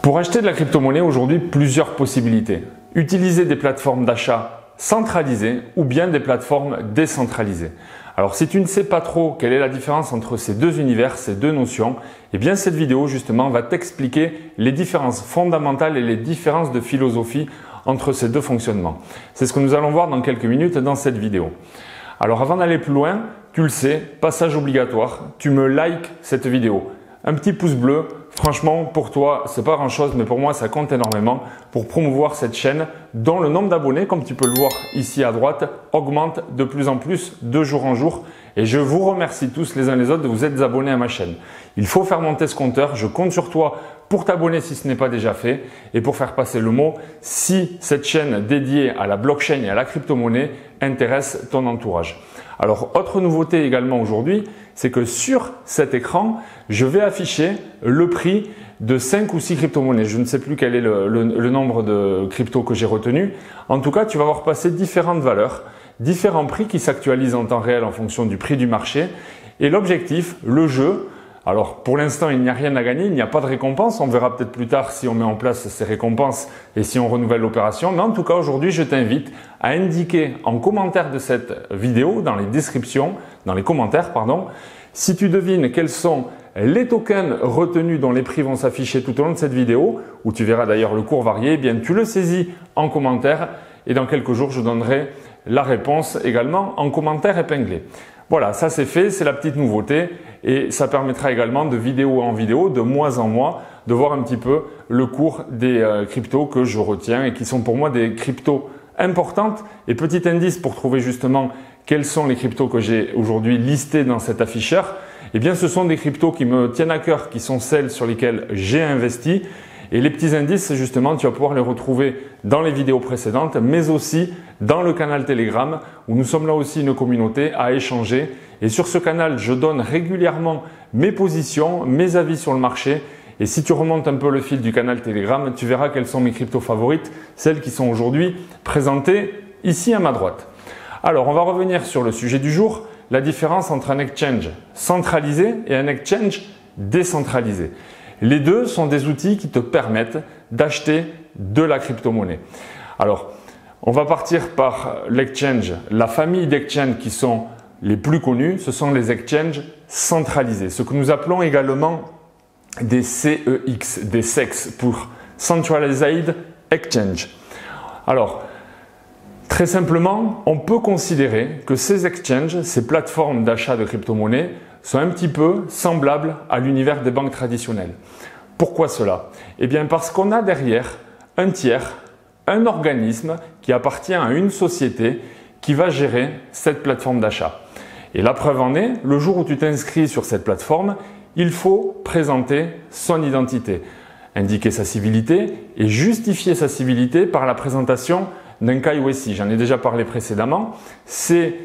Pour acheter de la crypto-monnaie aujourd'hui, plusieurs possibilités. Utiliser des plateformes d'achat centralisées ou bien des plateformes décentralisées. Alors si tu ne sais pas trop quelle est la différence entre ces deux univers, ces deux notions, eh bien cette vidéo justement va t'expliquer les différences fondamentales et les différences de philosophie entre ces deux fonctionnements. C'est ce que nous allons voir dans quelques minutes dans cette vidéo. Alors avant d'aller plus loin, tu le sais, passage obligatoire, tu me likes cette vidéo. Un petit pouce bleu, franchement pour toi c'est pas grand chose mais pour moi ça compte énormément pour promouvoir cette chaîne dont le nombre d'abonnés, comme tu peux le voir ici à droite, augmente de plus en plus de jour en jour et je vous remercie tous les uns les autres de vous être abonnés à ma chaîne. Il faut faire monter ce compteur, je compte sur toi pour t'abonner si ce n'est pas déjà fait et pour faire passer le mot si cette chaîne dédiée à la blockchain et à la crypto-monnaie intéresse ton entourage. Alors, autre nouveauté également aujourd'hui, c'est que sur cet écran, je vais afficher le prix de 5 ou 6 crypto-monnaies. Je ne sais plus quel est le nombre de cryptos que j'ai retenu. En tout cas, tu vas voir passer différentes valeurs, différents prix qui s'actualisent en temps réel en fonction du prix du marché. Et l'objectif, le jeu, alors pour l'instant il n'y a rien à gagner, il n'y a pas de récompense, on verra peut-être plus tard si on met en place ces récompenses et si on renouvelle l'opération, mais en tout cas aujourd'hui je t'invite à indiquer en commentaire de cette vidéo, dans les commentaires, si tu devines quels sont les tokens retenus dont les prix vont s'afficher tout au long de cette vidéo, où tu verras d'ailleurs le cours varié, eh bien tu le saisis en commentaire et dans quelques jours je donnerai la réponse également en commentaire épinglé. Voilà, ça c'est fait, c'est la petite nouveauté et ça permettra également de vidéo en vidéo, de mois en mois, de voir un petit peu le cours des cryptos que je retiens et qui sont pour moi des cryptos importantes. Et petit indice pour trouver justement quels sont les cryptos que j'ai aujourd'hui listés dans cet afficheur, eh bien ce sont des cryptos qui me tiennent à cœur, qui sont celles sur lesquelles j'ai investi. Et les petits indices, justement, tu vas pouvoir les retrouver dans les vidéos précédentes, mais aussi dans le canal Telegram où nous sommes là aussi une communauté à échanger. Et sur ce canal, je donne régulièrement mes positions, mes avis sur le marché. Et si tu remontes un peu le fil du canal Telegram, tu verras quelles sont mes cryptos favorites, celles qui sont aujourd'hui présentées ici à ma droite. Alors, on va revenir sur le sujet du jour, la différence entre un exchange centralisé et un exchange décentralisé. Les deux sont des outils qui te permettent d'acheter de la crypto-monnaie. Alors, on va partir par l'exchange. La famille d'exchanges qui sont les plus connus, ce sont les exchanges centralisés, ce que nous appelons également des CEX, des CEX pour Centralized Exchange. Alors, très simplement, on peut considérer que ces exchanges, ces plateformes d'achat de crypto-monnaie, sont un petit peu semblables à l'univers des banques traditionnelles. Pourquoi cela? Eh bien parce qu'on a derrière un tiers, un organisme qui appartient à une société qui va gérer cette plateforme d'achat. Et la preuve en est, le jour où tu t'inscris sur cette plateforme, il faut présenter son identité, indiquer sa civilité et justifier sa civilité par la présentation d'un KYC. J'en ai déjà parlé précédemment. C'est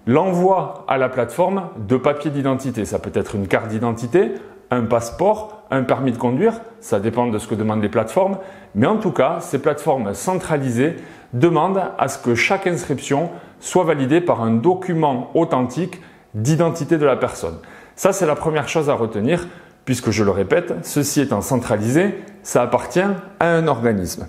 l'envoi à la plateforme de papiers d'identité. Ça peut être une carte d'identité, un passeport, un permis de conduire, ça dépend de ce que demandent les plateformes. Mais en tout cas, ces plateformes centralisées demandent à ce que chaque inscription soit validée par un document authentique d'identité de la personne. Ça, c'est la première chose à retenir puisque, je le répète, ceci étant centralisé, ça appartient à un organisme.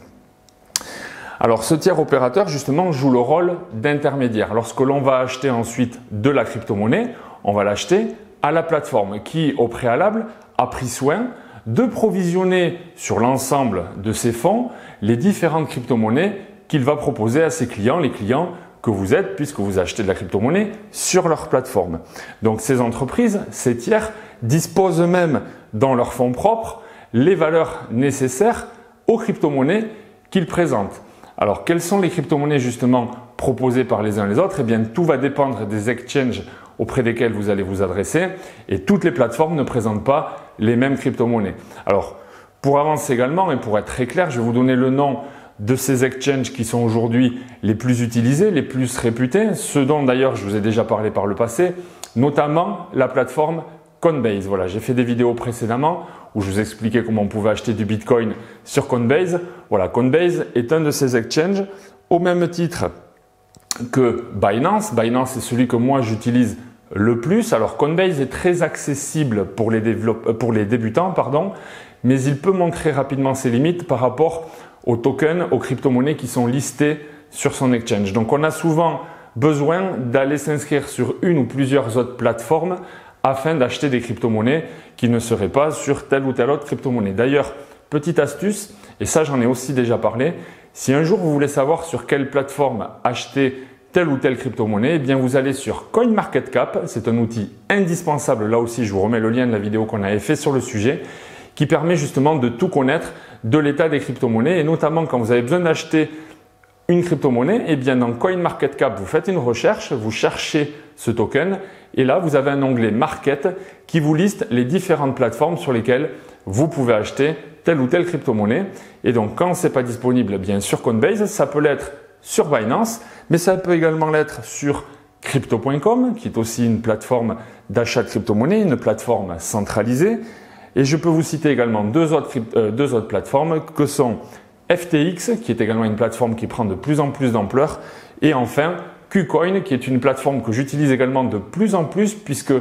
Alors ce tiers opérateur justement joue le rôle d'intermédiaire. Lorsque l'on va acheter ensuite de la crypto-monnaie, on va l'acheter à la plateforme qui au préalable a pris soin de provisionner sur l'ensemble de ses fonds les différentes crypto-monnaies qu'il va proposer à ses clients, les clients que vous êtes puisque vous achetez de la crypto-monnaie sur leur plateforme. Donc ces entreprises, ces tiers disposent eux-mêmes dans leurs fonds propres les valeurs nécessaires aux crypto-monnaies qu'ils présentent. Alors, quelles sont les crypto-monnaies justement proposées par les uns les autres? Eh bien, tout va dépendre des exchanges auprès desquels vous allez vous adresser et toutes les plateformes ne présentent pas les mêmes crypto-monnaies. Alors, pour avancer également et pour être très clair, je vais vous donner le nom de ces exchanges qui sont aujourd'hui les plus utilisés, les plus réputés, ceux dont d'ailleurs je vous ai déjà parlé par le passé, notamment la plateforme Coinbase. Voilà, j'ai fait des vidéos précédemment où je vous expliquais comment on pouvait acheter du Bitcoin sur Coinbase. Voilà, Coinbase est un de ces exchanges au même titre que Binance. Binance est celui que moi j'utilise le plus. Alors Coinbase est très accessible pour les débutants, mais il peut montrer rapidement ses limites par rapport aux tokens, aux crypto-monnaies qui sont listées sur son exchange. Donc on a souvent besoin d'aller s'inscrire sur une ou plusieurs autres plateformes afin d'acheter des crypto-monnaies qui ne seraient pas sur telle ou telle autre crypto-monnaie. D'ailleurs, petite astuce, et ça j'en ai aussi déjà parlé, si un jour vous voulez savoir sur quelle plateforme acheter telle ou telle crypto-monnaie, eh bien vous allez sur CoinMarketCap, c'est un outil indispensable, là aussi je vous remets le lien de la vidéo qu'on avait fait sur le sujet, qui permet justement de tout connaître de l'état des crypto-monnaies et notamment quand vous avez besoin d'acheter une crypto-monnaie, eh bien dans CoinMarketCap, vous faites une recherche, vous cherchez ce token et là vous avez un onglet Market qui vous liste les différentes plateformes sur lesquelles vous pouvez acheter telle ou telle crypto-monnaie. Et donc quand ce n'est pas disponible bien sur Coinbase, ça peut l'être sur Binance, mais ça peut également l'être sur Crypto.com qui est aussi une plateforme d'achat de crypto-monnaie, une plateforme centralisée. Et je peux vous citer également deux autres plateformes que sont FTX, qui est également une plateforme qui prend de plus en plus d'ampleur. Et enfin, KuCoin, qui est une plateforme que j'utilise également de plus en plus puisque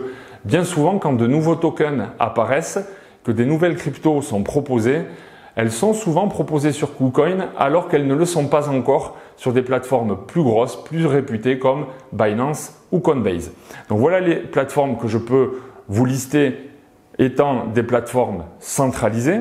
bien souvent, quand de nouveaux tokens apparaissent, que des nouvelles cryptos sont proposées, elles sont souvent proposées sur KuCoin alors qu'elles ne le sont pas encore sur des plateformes plus grosses, plus réputées comme Binance ou Coinbase. Donc voilà les plateformes que je peux vous lister étant des plateformes centralisées.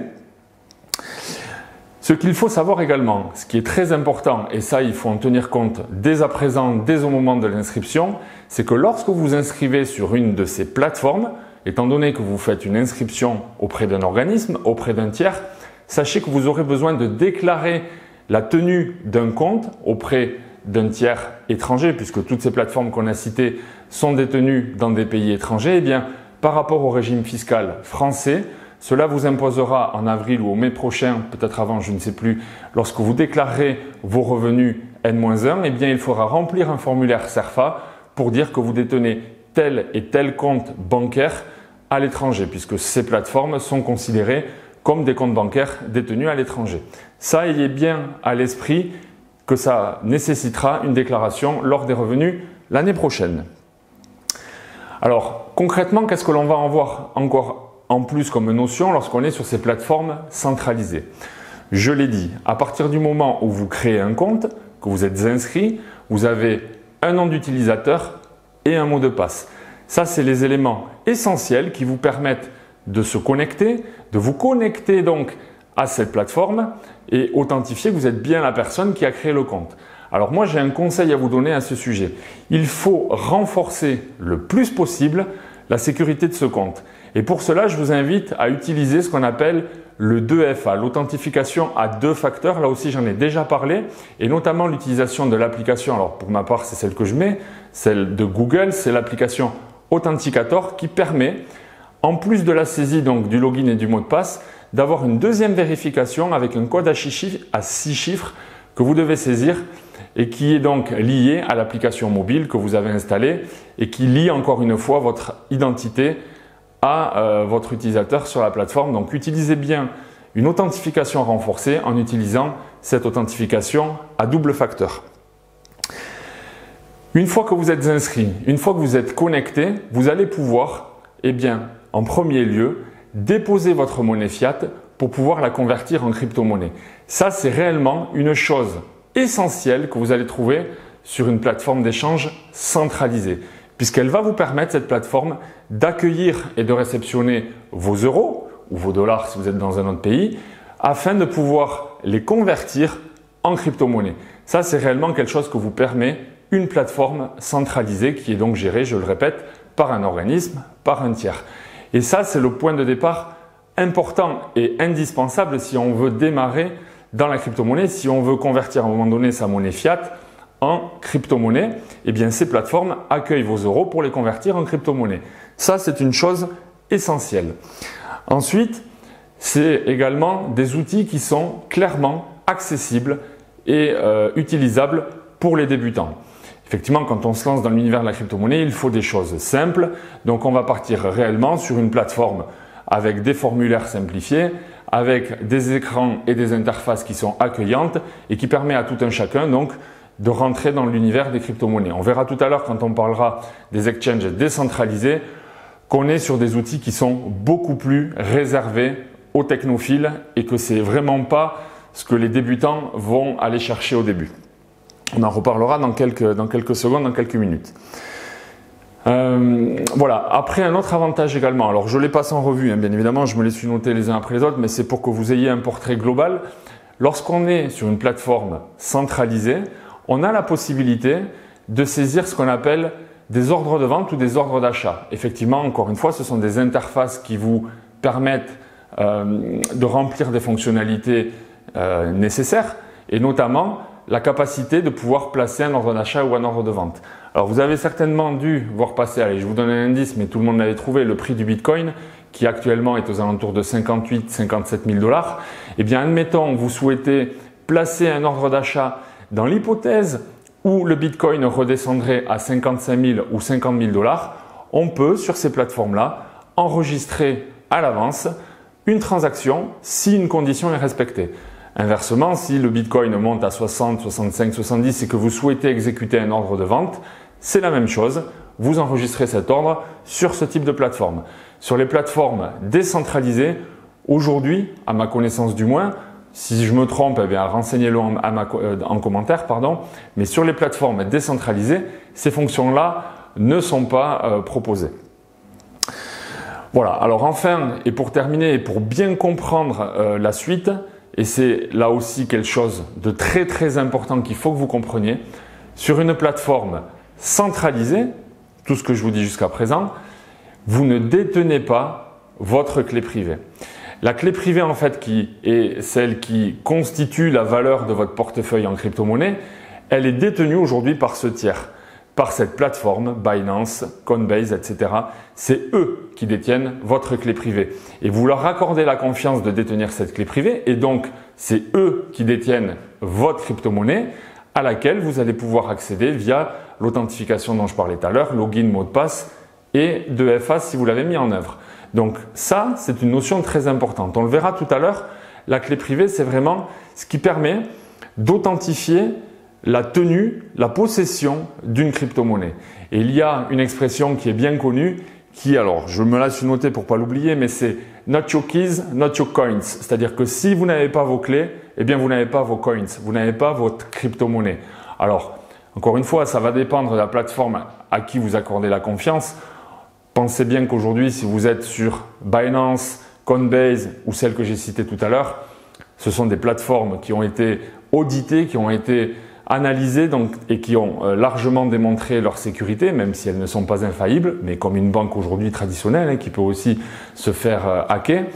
Ce qu'il faut savoir également, ce qui est très important, et ça il faut en tenir compte dès à présent, dès au moment de l'inscription, c'est que lorsque vous inscrivez sur une de ces plateformes, étant donné que vous faites une inscription auprès d'un organisme, auprès d'un tiers, sachez que vous aurez besoin de déclarer la tenue d'un compte auprès d'un tiers étranger, puisque toutes ces plateformes qu'on a citées sont détenues dans des pays étrangers. Eh bien, par rapport au régime fiscal français, cela vous imposera en avril ou au mai prochain, peut-être avant, je ne sais plus, lorsque vous déclarerez vos revenus N-1, eh bien, il faudra remplir un formulaire CERFA pour dire que vous détenez tel et tel compte bancaire à l'étranger, puisque ces plateformes sont considérées comme des comptes bancaires détenus à l'étranger. Ça, ayez bien à l'esprit que ça nécessitera une déclaration lors des revenus l'année prochaine. Alors, concrètement, qu'est-ce que l'on va en voir encore en plus comme notion lorsqu'on est sur ces plateformes centralisées? Je l'ai dit, à partir du moment où vous créez un compte, que vous êtes inscrit, vous avez un nom d'utilisateur et un mot de passe. Ça, c'est les éléments essentiels qui vous permettent de se connecter, de vous connecter donc à cette plateforme et authentifier que vous êtes bien la personne qui a créé le compte. Alors moi, j'ai un conseil à vous donner à ce sujet. Il faut renforcer le plus possible la sécurité de ce compte. Et pour cela, je vous invite à utiliser ce qu'on appelle le 2FA, l'authentification à deux facteurs. Là aussi, j'en ai déjà parlé, et notamment l'utilisation de l'application. Alors pour ma part, c'est celle que je mets, celle de Google, c'est l'application Authenticator qui permet, en plus de la saisie donc du login et du mot de passe, d'avoir une deuxième vérification avec un code à 6 chiffres que vous devez saisir et qui est donc lié à l'application mobile que vous avez installée et qui lie encore une fois votre identité à votre utilisateur sur la plateforme. Donc utilisez bien une authentification renforcée en utilisant cette authentification à double facteur. Une fois que vous êtes inscrit, une fois que vous êtes connecté, vous allez pouvoir, eh bien, en premier lieu, déposer votre monnaie fiat pour pouvoir la convertir en crypto-monnaie. Ça, c'est réellement une chose essentielle que vous allez trouver sur une plateforme d'échange centralisée, puisqu'elle va vous permettre, cette plateforme, d'accueillir et de réceptionner vos euros ou vos dollars si vous êtes dans un autre pays, afin de pouvoir les convertir en crypto-monnaie. Ça, c'est réellement quelque chose que vous permet une plateforme centralisée qui est donc gérée, je le répète, par un organisme, par un tiers. Et ça, c'est le point de départ important et indispensable si on veut démarrer dans la crypto-monnaie, si on veut convertir à un moment donné sa monnaie fiat en crypto-monnaie, eh bien ces plateformes accueillent vos euros pour les convertir en crypto-monnaie. Ça, c'est une chose essentielle. Ensuite, c'est également des outils qui sont clairement accessibles et utilisables pour les débutants. Effectivement, quand on se lance dans l'univers de la crypto-monnaie, il faut des choses simples. Donc, on va partir réellement sur une plateforme avec des formulaires simplifiés, avec des écrans et des interfaces qui sont accueillantes et qui permet à tout un chacun donc de rentrer dans l'univers des crypto-monnaies. On verra tout à l'heure quand on parlera des exchanges décentralisés qu'on est sur des outils qui sont beaucoup plus réservés aux technophiles et que c'est vraiment pas ce que les débutants vont aller chercher au début. On en reparlera dans quelques secondes, dans quelques minutes. Voilà. Après, un autre avantage également, alors je les passe en revue, hein, bien évidemment, je me les suis notés les uns après les autres, mais c'est pour que vous ayez un portrait global. Lorsqu'on est sur une plateforme centralisée, on a la possibilité de saisir ce qu'on appelle des ordres de vente ou des ordres d'achat. Effectivement, encore une fois, ce sont des interfaces qui vous permettent de remplir des fonctionnalités nécessaires et notamment la capacité de pouvoir placer un ordre d'achat ou un ordre de vente. Alors vous avez certainement dû voir passer, allez, je vous donne un indice, mais tout le monde l'avait trouvé, le prix du Bitcoin qui actuellement est aux alentours de 58-57 000 $. Eh bien, admettons, vous souhaitez placer un ordre d'achat dans l'hypothèse où le Bitcoin redescendrait à 55 000 ou 50 000 $, on peut sur ces plateformes-là enregistrer à l'avance une transaction si une condition est respectée. Inversement, si le Bitcoin monte à 60, 65, 70 et que vous souhaitez exécuter un ordre de vente, c'est la même chose. Vous enregistrez cet ordre sur ce type de plateforme. Sur les plateformes décentralisées, aujourd'hui, à ma connaissance du moins, si je me trompe, eh bien, renseignez-le en commentaire, pardon. Mais sur les plateformes décentralisées, ces fonctions-là ne sont pas proposées. Voilà. Alors enfin, et pour terminer, et pour bien comprendre la suite, et c'est là aussi quelque chose de très très important qu'il faut que vous compreniez, sur une plateforme centralisée, tout ce que je vous dis jusqu'à présent, vous ne détenez pas votre clé privée. La clé privée en fait qui est celle qui constitue la valeur de votre portefeuille en crypto-monnaie, elle est détenue aujourd'hui par ce tiers, par cette plateforme, Binance, Coinbase, etc. C'est eux qui détiennent votre clé privée. Et vous leur accordez la confiance de détenir cette clé privée et donc c'est eux qui détiennent votre crypto-monnaie à laquelle vous allez pouvoir accéder via l'authentification dont je parlais tout à l'heure, login, mot de passe et 2FA si vous l'avez mis en œuvre. Donc ça, c'est une notion très importante. On le verra tout à l'heure, la clé privée, c'est vraiment ce qui permet d'authentifier la tenue, la possession d'une crypto-monnaie. Et il y a une expression qui est bien connue, qui, alors je me la suis notée pour pas l'oublier, mais c'est not your keys, not your coins. C'est-à-dire que si vous n'avez pas vos clés, eh bien vous n'avez pas vos coins, vous n'avez pas votre crypto-monnaie. Alors, encore une fois, ça va dépendre de la plateforme à qui vous accordez la confiance. Pensez bien qu'aujourd'hui, si vous êtes sur Binance, Coinbase ou celle que j'ai citée tout à l'heure, ce sont des plateformes qui ont été auditées, qui ont été analysées et qui ont largement démontré leur sécurité, même si elles ne sont pas infaillibles, mais comme une banque aujourd'hui traditionnelle qui peut aussi se faire hacker.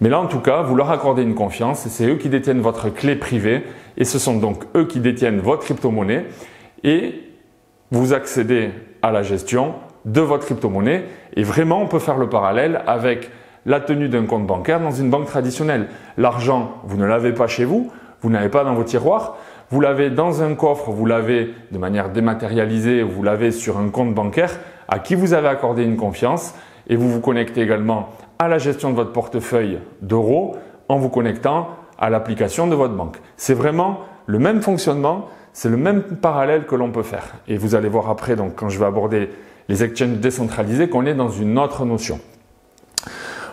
Mais là, en tout cas, vous leur accordez une confiance et c'est eux qui détiennent votre clé privée et ce sont donc eux qui détiennent votre crypto-monnaie et vous accédez à la gestion de votre crypto-monnaie et vraiment on peut faire le parallèle avec la tenue d'un compte bancaire dans une banque traditionnelle. L'argent, vous ne l'avez pas chez vous, vous n'avez pas dans vos tiroirs, vous l'avez dans un coffre, vous l'avez de manière dématérialisée, vous l'avez sur un compte bancaire à qui vous avez accordé une confiance et vous vous connectez également à la gestion de votre portefeuille d'euros en vous connectant à l'application de votre banque. C'est vraiment le même fonctionnement, c'est le même parallèle que l'on peut faire. Et vous allez voir après, donc, quand je vais aborder les exchanges décentralisés, qu'on est dans une autre notion.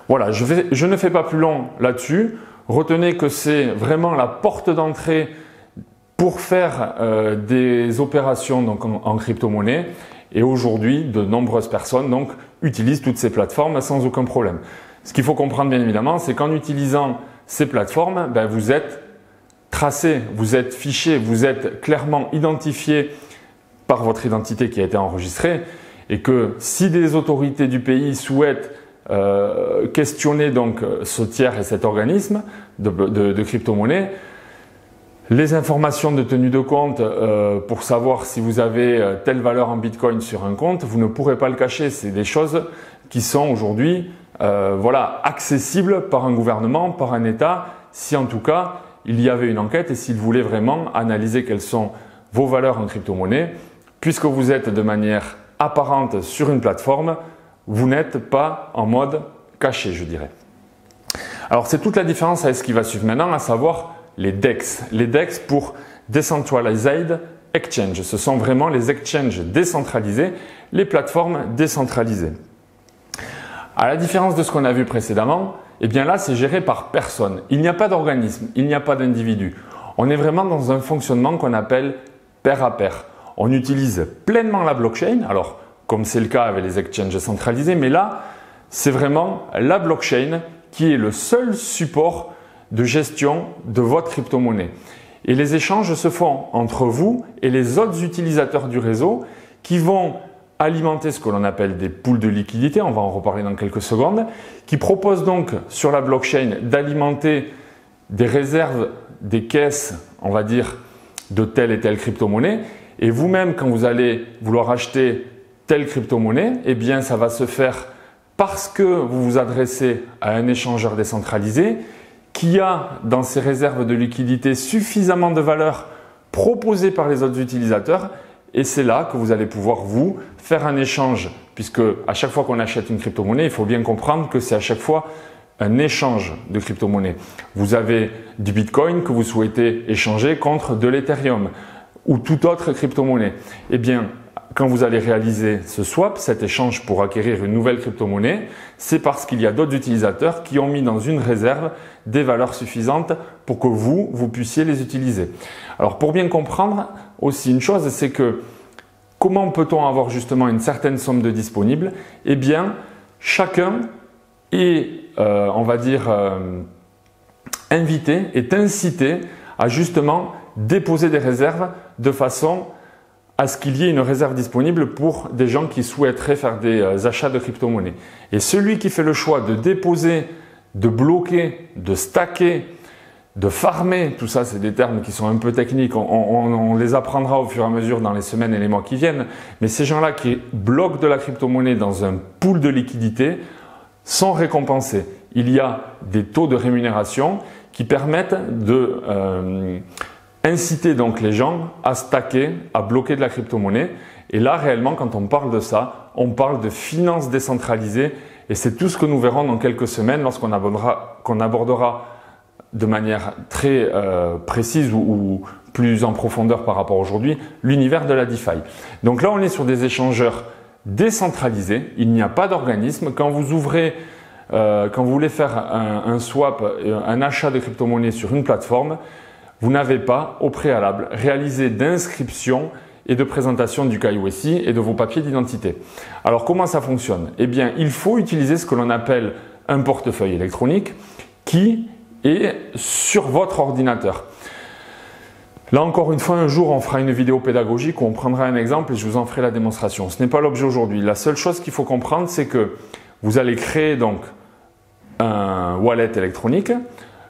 Voilà, je ne fais pas plus long là-dessus. Retenez que c'est vraiment la porte d'entrée pour faire des opérations donc, en crypto-monnaie. Et aujourd'hui, de nombreuses personnes donc, utilisent toutes ces plateformes sans aucun problème. Ce qu'il faut comprendre bien évidemment, c'est qu'en utilisant ces plateformes, vous êtes tracé, vous êtes fiché, vous êtes clairement identifié par votre identité qui a été enregistrée et que si des autorités du pays souhaitent questionner donc ce tiers et cet organisme de crypto-monnaie, les informations de tenue de compte pour savoir si vous avez telle valeur en Bitcoin sur un compte, vous ne pourrez pas le cacher. C'est des choses qui sont aujourd'hui accessibles par un gouvernement, par un État, si en tout cas il y avait une enquête et s'il voulait vraiment analyser quelles sont vos valeurs en crypto-monnaie. Puisque vous êtes de manière apparente sur une plateforme, vous n'êtes pas en mode caché, je dirais. Alors c'est toute la différence avec ce qui va suivre maintenant, à savoir les DEX. Les DEX pour Decentralized Exchange. Ce sont vraiment les exchanges décentralisés, les plateformes décentralisées. À la différence de ce qu'on a vu précédemment, eh bien là, c'est géré par personne. Il n'y a pas d'organisme, il n'y a pas d'individu. On est vraiment dans un fonctionnement qu'on appelle pair à pair. On utilise pleinement la blockchain, alors comme c'est le cas avec les exchanges centralisés, mais là, c'est vraiment la blockchain qui est le seul support de gestion de votre crypto-monnaie. Et les échanges se font entre vous et les autres utilisateurs du réseau qui vont alimenter ce que l'on appelle des pools de liquidité, on va en reparler dans quelques secondes, qui proposent donc sur la blockchain d'alimenter des réserves, des caisses, on va dire, de telle et telle crypto-monnaie. Et vous-même, quand vous allez vouloir acheter telle crypto-monnaie, eh bien ça va se faire parce que vous vous adressez à un échangeur décentralisé qui a dans ses réserves de liquidité suffisamment de valeur proposée par les autres utilisateurs. Et c'est là que vous allez pouvoir vous faire un échange, puisque à chaque fois qu'on achète une crypto-monnaie, il faut bien comprendre que c'est à chaque fois un échange de crypto-monnaie. Vous avez du Bitcoin que vous souhaitez échanger contre de l'Ethereum ou toute autre crypto-monnaie. Eh bien, quand vous allez réaliser ce swap, cet échange pour acquérir une nouvelle crypto-monnaie, c'est parce qu'il y a d'autres utilisateurs qui ont mis dans une réserve des valeurs suffisantes pour que vous puissiez les utiliser. Alors pour bien comprendre aussi une chose, c'est que comment peut-on avoir justement une certaine somme de disponible? Eh bien, chacun est, on va dire, invité, est incité à justement déposer des réserves de façon à ce qu'il y ait une réserve disponible pour des gens qui souhaiteraient faire des achats de crypto-monnaie. Et celui qui fait le choix de déposer, de bloquer, de stacker, de farmer, tout ça c'est des termes qui sont un peu techniques, on les apprendra au fur et à mesure dans les semaines et les mois qui viennent, mais ces gens-là qui bloquent de la crypto-monnaie dans un pool de liquidité sont récompensés. Il y a des taux de rémunération qui permettent de inciter donc les gens à stacker, à bloquer de la crypto-monnaie. Et là, réellement, quand on parle de ça, on parle de finances décentralisées et c'est tout ce que nous verrons dans quelques semaines lorsqu'on abordera de manière très précise ou plus en profondeur par rapport à aujourd'hui l'univers de la DeFi. Donc là, on est sur des échangeurs décentralisés. Il n'y a pas d'organisme. Quand vous ouvrez quand vous voulez faire un swap, un achat de crypto-monnaie sur une plateforme, vous n'avez pas au préalable réalisé d'inscription et de présentation du KYC et de vos papiers d'identité. Alors comment ça fonctionne? Eh bien, il faut utiliser ce que l'on appelle un portefeuille électronique qui est sur votre ordinateur. Là encore une fois, un jour on fera une vidéo pédagogique où on prendra un exemple et je vous en ferai la démonstration. Ce n'est pas l'objet aujourd'hui. La seule chose qu'il faut comprendre, c'est que vous allez créer donc un wallet électronique.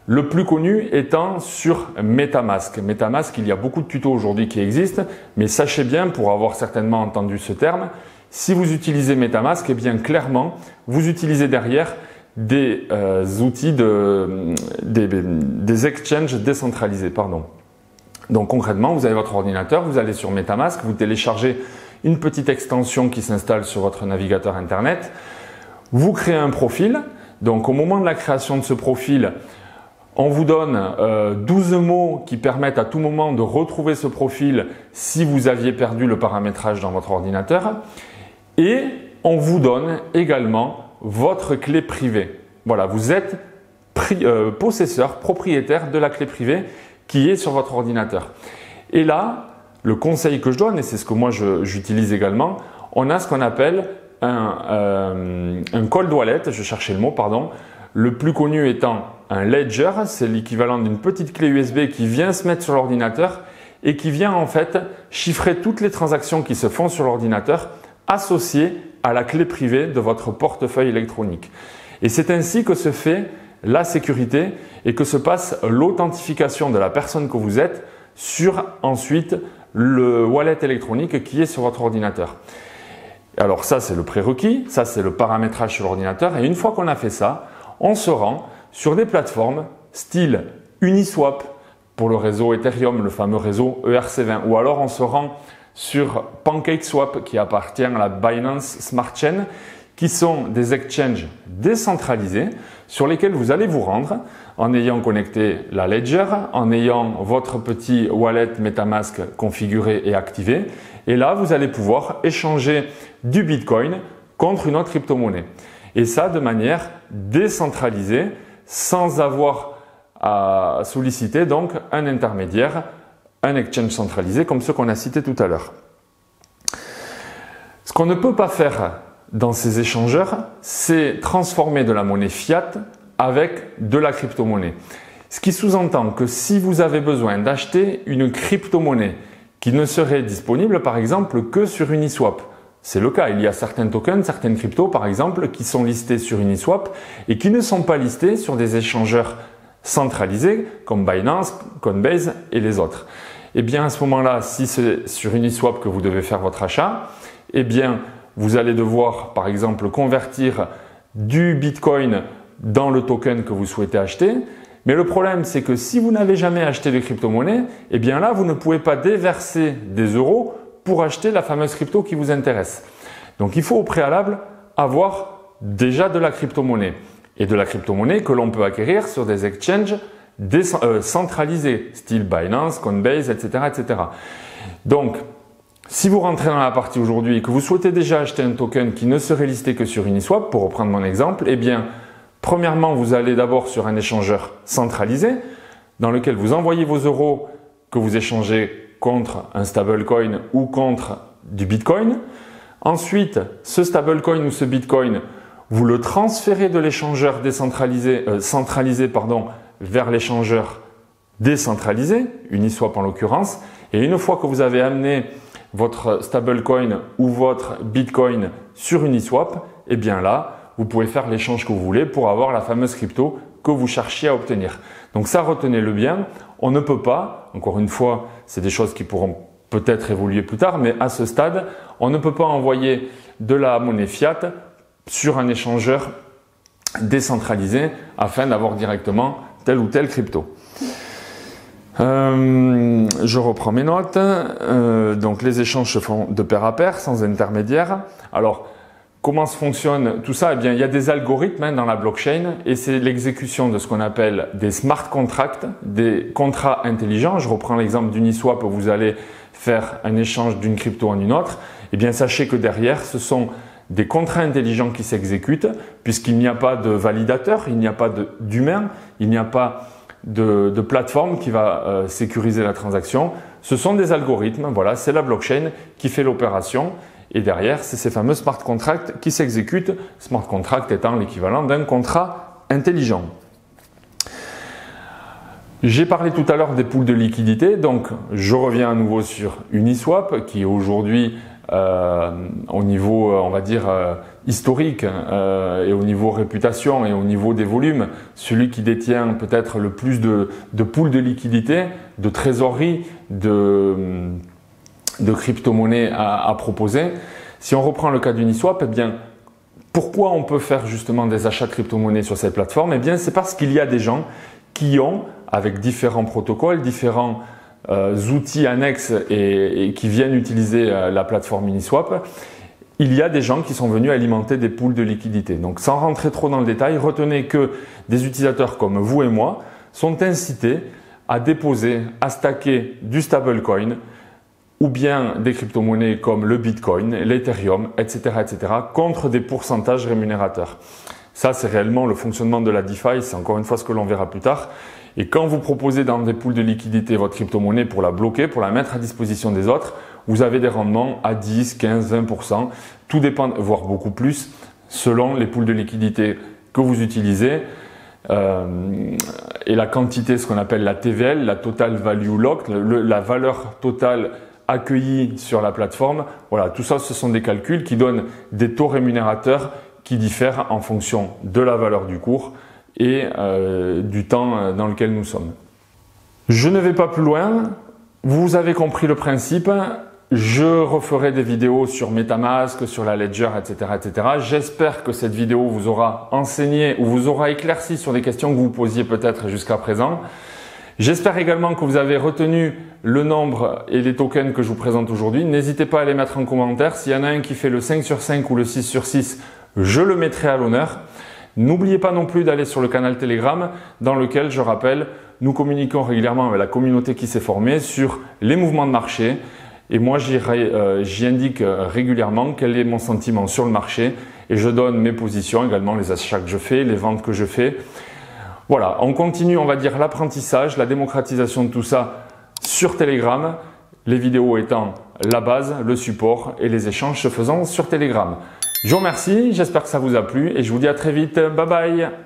Le plus connu étant sur MetaMask. MetaMask, il y a beaucoup de tutos aujourd'hui qui existent, mais sachez bien, pour avoir certainement entendu ce terme, si vous utilisez MetaMask, eh bien clairement, vous utilisez derrière des outils des exchanges décentralisés. Donc concrètement, vous avez votre ordinateur, vous allez sur MetaMask, vous téléchargez une petite extension qui s'installe sur votre navigateur Internet, vous créez un profil. Donc au moment de la création de ce profil, on vous donne 12 mots qui permettent à tout moment de retrouver ce profil si vous aviez perdu le paramétrage dans votre ordinateur. Et on vous donne également votre clé privée. Voilà, vous êtes possesseur, propriétaire de la clé privée qui est sur votre ordinateur. Et là, le conseil que je donne, et c'est ce que moi j'utilise également, on a ce qu'on appelle un cold wallet, je cherchais le mot, pardon. Le plus connu étant un ledger, c'est l'équivalent d'une petite clé USB qui vient se mettre sur l'ordinateur et qui vient en fait chiffrer toutes les transactions qui se font sur l'ordinateur associées à la clé privée de votre portefeuille électronique. Et c'est ainsi que se fait la sécurité et que se passe l'authentification de la personne que vous êtes sur ensuite le wallet électronique qui est sur votre ordinateur. Alors ça c'est le prérequis, ça c'est le paramétrage sur l'ordinateur et une fois qu'on a fait ça, on se rend sur des plateformes style Uniswap pour le réseau Ethereum, le fameux réseau ERC20, ou alors on se rend sur PancakeSwap qui appartient à la Binance Smart Chain, qui sont des exchanges décentralisés sur lesquels vous allez vous rendre en ayant connecté la Ledger, en ayant votre petit wallet MetaMask configuré et activé. Et là, vous allez pouvoir échanger du Bitcoin contre une autre crypto-monnaie. Et ça de manière décentralisée sans avoir à solliciter donc un intermédiaire, un exchange centralisé comme ceux qu'on a cités tout à l'heure. Ce qu'on ne peut pas faire dans ces échangeurs, c'est transformer de la monnaie fiat avec de la crypto-monnaie. Ce qui sous-entend que si vous avez besoin d'acheter une crypto-monnaie qui ne serait disponible par exemple que sur Uniswap, c'est le cas, il y a certains tokens, certaines cryptos par exemple qui sont listés sur Uniswap et qui ne sont pas listés sur des échangeurs centralisés comme Binance, Coinbase et les autres. Et bien à ce moment-là, si c'est sur Uniswap que vous devez faire votre achat, eh bien vous allez devoir par exemple convertir du Bitcoin dans le token que vous souhaitez acheter. Mais le problème, c'est que si vous n'avez jamais acheté de crypto-monnaie, eh bien là, vous ne pouvez pas déverser des euros pour acheter la fameuse crypto qui vous intéresse. Donc il faut au préalable avoir déjà de la crypto-monnaie. Et de la crypto-monnaie que l'on peut acquérir sur des exchanges centralisés, style Binance, Coinbase, etc., etc. Donc, si vous rentrez dans la partie aujourd'hui et que vous souhaitez déjà acheter un token qui ne serait listé que sur Uniswap, pour reprendre mon exemple, eh bien, premièrement, vous allez d'abord sur un échangeur centralisé dans lequel vous envoyez vos euros que vous échangez contre un stablecoin ou contre du Bitcoin. Ensuite, ce stablecoin ou ce Bitcoin, vous le transférez de l'échangeur centralisé vers l'échangeur décentralisé, Uniswap en l'occurrence. Et une fois que vous avez amené votre stablecoin ou votre Bitcoin sur Uniswap, eh bien là, vous pouvez faire l'échange que vous voulez pour avoir la fameuse crypto que vous cherchiez à obtenir. Donc ça, retenez-le bien, on ne peut pas, encore une fois, c'est des choses qui pourront peut-être évoluer plus tard, mais à ce stade, on ne peut pas envoyer de la monnaie fiat sur un échangeur décentralisé afin d'avoir directement telle ou telle crypto. Je reprends mes notes. Donc les échanges se font de pair à pair, sans intermédiaire. Alors, comment se fonctionne tout ça? Eh bien, il y a des algorithmes dans la blockchain et c'est l'exécution de ce qu'on appelle des smart contracts, des contrats intelligents. Je reprends l'exemple d'Uniswap où vous allez faire un échange d'une crypto en une autre. Eh bien, sachez que derrière, ce sont des contrats intelligents qui s'exécutent puisqu'il n'y a pas de validateur, il n'y a pas d'humain, il n'y a pas de plateforme qui va sécuriser la transaction. Ce sont des algorithmes, voilà, c'est la blockchain qui fait l'opération. Et derrière, c'est ces fameux smart contracts qui s'exécutent, smart contract étant l'équivalent d'un contrat intelligent. J'ai parlé tout à l'heure des pools de liquidité, donc je reviens à nouveau sur Uniswap qui aujourd'hui au niveau, on va dire, historique et au niveau réputation et au niveau des volumes, celui qui détient peut-être le plus de pools de liquidité, de trésorerie, de crypto-monnaies à proposer. Si on reprend le cas d'Uniswap, eh bien, pourquoi on peut faire justement des achats de crypto-monnaies sur cette plateforme? Eh bien, c'est parce qu'il y a des gens qui ont, avec différents protocoles, différents outils annexes et qui viennent utiliser la plateforme Uniswap, il y a des gens qui sont venus alimenter des pools de liquidité. Donc, sans rentrer trop dans le détail, retenez que des utilisateurs comme vous et moi sont incités à déposer, à stacker du stablecoin, ou bien des crypto-monnaies comme le Bitcoin, l'Ethereum, etc., contre des pourcentages rémunérateurs. Ça, c'est réellement le fonctionnement de la DeFi, c'est encore une fois ce que l'on verra plus tard. Et quand vous proposez dans des pools de liquidité votre crypto-monnaie pour la bloquer, pour la mettre à disposition des autres, vous avez des rendements à 10, 15, 20%, tout dépend, voire beaucoup plus, selon les pools de liquidité que vous utilisez. Et la quantité, ce qu'on appelle la TVL, la Total Value Locked, la valeur totale accueillis sur la plateforme. Voilà, tout ça, ce sont des calculs qui donnent des taux rémunérateurs qui diffèrent en fonction de la valeur du cours et du temps dans lequel nous sommes. Je ne vais pas plus loin. Vous avez compris le principe. Je referai des vidéos sur MetaMask, sur la Ledger, etc., etc. J'espère que cette vidéo vous aura enseigné ou vous aura éclairci sur des questions que vous posiez peut-être jusqu'à présent. J'espère également que vous avez retenu le nombre et les tokens que je vous présente aujourd'hui. N'hésitez pas à les mettre en commentaire. S'il y en a un qui fait le 5 sur 5 ou le 6 sur 6, je le mettrai à l'honneur. N'oubliez pas non plus d'aller sur le canal Telegram dans lequel, je rappelle, nous communiquons régulièrement avec la communauté qui s'est formée sur les mouvements de marché. Et moi, j'y indique régulièrement quel est mon sentiment sur le marché et je donne mes positions, également les achats que je fais, les ventes que je fais. Voilà, on continue, on va dire, l'apprentissage, la démocratisation de tout ça sur Telegram, les vidéos étant la base, le support et les échanges se faisant sur Telegram. Je vous remercie, j'espère que ça vous a plu et je vous dis à très vite. Bye bye!